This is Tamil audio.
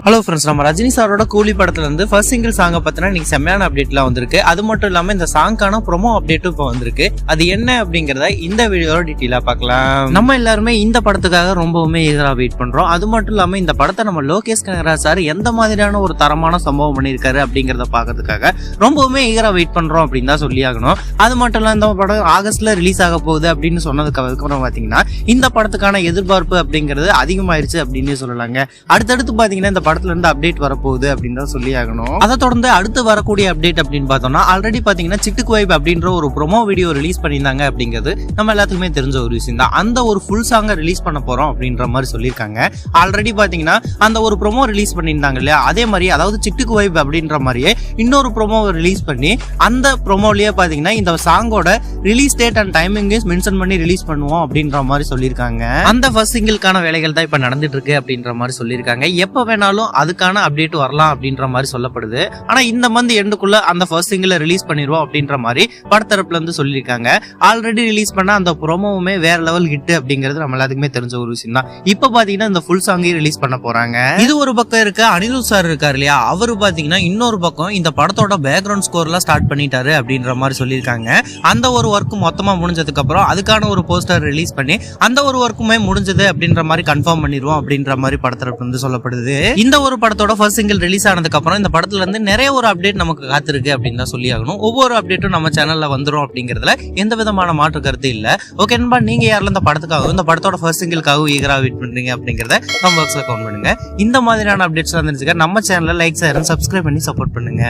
ஹலோ ஃப்ரெண்ட்ஸ், நம்ம ரஜினி சாரோட கூலி படத்துல இருந்து ஃபர்ஸ்ட் சிங்கிள் சாங்கை பத்தினா இன்னைக்கு செம்மையான அப்டேட்லாம் வந்திருக்கு. அது மட்டும் இல்லாம இந்த சாங்கான ப்ரோமோ அப்டேட்டும் இப்போ வந்திருக்கு. அது என்ன அப்படிங்கறத இந்த வீடியோல டீட்டெயிலா பார்க்கலாம். நம்ம எல்லாருமே இந்த படத்துக்காக ரொம்பவுமே ஈகரா வெயிட் பண்றோம். அது மட்டும் இல்லாம இந்த படத்தை நம்ம லோகேஷ் கனகராஜ் சார் எந்த மாதிரியான ஒரு தரமான சம்பவம் பண்ணியிருக்காரு அப்படிங்கறத பாக்கிறதுக்காக ரொம்பவுமே ஈகரா வெயிட் பண்றோம் அப்படின்னு தான் சொல்லி ஆகணும். அது மட்டும் இல்லாம இந்த படம் ஆகஸ்ட்ல ரிலீஸ் ஆக போகுது அப்படின்னு சொன்னதுக்கு அப்புறம் பாத்தீங்கன்னா இந்த படத்துக்கான எதிர்பார்ப்பு அப்படிங்கிறது அதிகமாயிருச்சு அப்படின்னு சொல்லலாங்க. அடுத்தடுத்து பாத்தீங்கன்னா இந்த படத்துல இருந்து அப்டேட் வரப்போகுது அப்படின்னு தான் சொல்லி ஆகணும். அதை தொடர்ந்து அடுத்து வரக்கூடிய அப்டேட் அப்படின்னு பார்த்தோம்னா ஆல்ரெடி பாத்தீங்கன்னா சிட்டுக்கு வைப் அப்படின்ற ஒரு ப்ரோமோ வீடியோ ரிலீஸ் பண்ணியிருந்தாங்க அப்படிங்கிறது நம்ம எல்லாத்துக்குமே தெரிஞ்ச ஒரு விஷயம் தான். அந்த ஒரு ஃபுல் சாங்கை ரிலீஸ் பண்ண போறோம் அப்படின்ற மாதிரி சொல்லியிருக்காங்க. ஆல்ரெடி பாத்தீங்கன்னா அந்த ஒரு ப்ரோமோ ரிலீஸ் பண்ணியிருந்தாங்க இல்லையா, அதே மாதிரி அதாவது சிட்டுக்கு வைப் அப்படின்ற மாதிரியே இன்னொரு ப்ரோமோ ரிலீஸ் பண்ணி அந்த ப்ரோமோலயே பாத்தீங்கன்னா இந்த சாங்கோட release date and timings mention பண்ணி ரிலீஸ் பண்ணுவோம் அப்படின்ற மாதிரி சொல்லியிருக்காங்க. அந்த ஃபர்ஸ்ட் சிங்கிள்கான வேலைகள் தான் இப்ப நடந்துட்டு இருக்கு அப்படின்ற மாதிரி சொல்லியிருக்காங்க. எப்ப வேணாலும் அதுக்கான அப்டேட் வரலாம் அப்படின்ற மாதிரி சொல்லப்படுது. ஆனா இந்த மந்த் எண்டுக்குள்ள அந்த ஃபர்ஸ்ட் சிங்கிள் ரிலீஸ் பண்ணிடுவோம் அப்படின்ற மாதிரி படத்தரப்புல இருந்து சொல்லியிருக்காங்க. ஆல்ரெடி ரிலீஸ் பண்ண அந்த ப்ரோமோவுமே வேற லெவல் ஹிட் அப்படிங்கிறது நம்ம எல்லாத்துக்குமே தெரிஞ்ச ஒரு விஷயம் தான். இப்ப பாத்தீங்கன்னா இந்த ஃபுல் சாங்கையும் ரிலீஸ் பண்ண போறாங்க. இது ஒரு பக்கம் இருக்க அனிருத் சார் இருக்காரு இல்லையா, அவரு பாத்தீங்கன்னா இன்னொரு பக்கம் இந்த படத்தோட பேக்ரவுண்ட் ஸ்கோர்லாம் ஸ்டார்ட் பண்ணிட்டாரு அப்படின்ற மாதிரி சொல்லியிருக்காங்க. அந்த ஒரு ஒர்க் மொத்தமா முடிஞ்சதுக்கு அப்புறம் அதுக்கான ஒரு போஸ்டர் ரிலீஸ் பண்ணி அந்த ஒரு ஒர்க்குமே முடிஞ்சது அப்படின்ற மாதிரி கன்ஃபார்ம் பண்ணிடுவோம் அப்படின்ற மாதிரி படத்தரப்பு வந்து சொல்லப்படுது. இந்த ஒரு படத்தோட ஃபர்ஸ்ட் சிங்கிள் ரிலீஸ் ஆனதுக்கு அப்புறம் இந்த படத்துல இருந்து நிறைய ஒரு அப்டேட் நமக்கு காத்திருக்கு அப்படின்னு தான் சொல்லி ஆகணும். ஒவ்வொரு அப்டேட்டும் நம்ம சேனல்ல வந்துரும் அப்படிங்கிறதுல எந்த விதமான மாற்று கருத்து இல்ல. ஓகே நண்பா, நீங்க யாரெல்லாம் இந்த படத்துக்காகவும் இந்த படத்தோட ஃபர்ஸ்ட் சிங்கிள்காகவும் ஈகரா வெயிட் பண்றீங்க அப்படிங்கறத கமெண்ட் பாக்ஸ்ல கமெண்ட் பண்ணுங்க. இந்த மாதிரியான அப்டேட்ஸ் வந்துருச்சுக்க நம்ம சேனல்ல லைக் ஷேர் சப்ஸ்கிரைப் பண்ணி சப்போர்ட் பண்ணுங்க.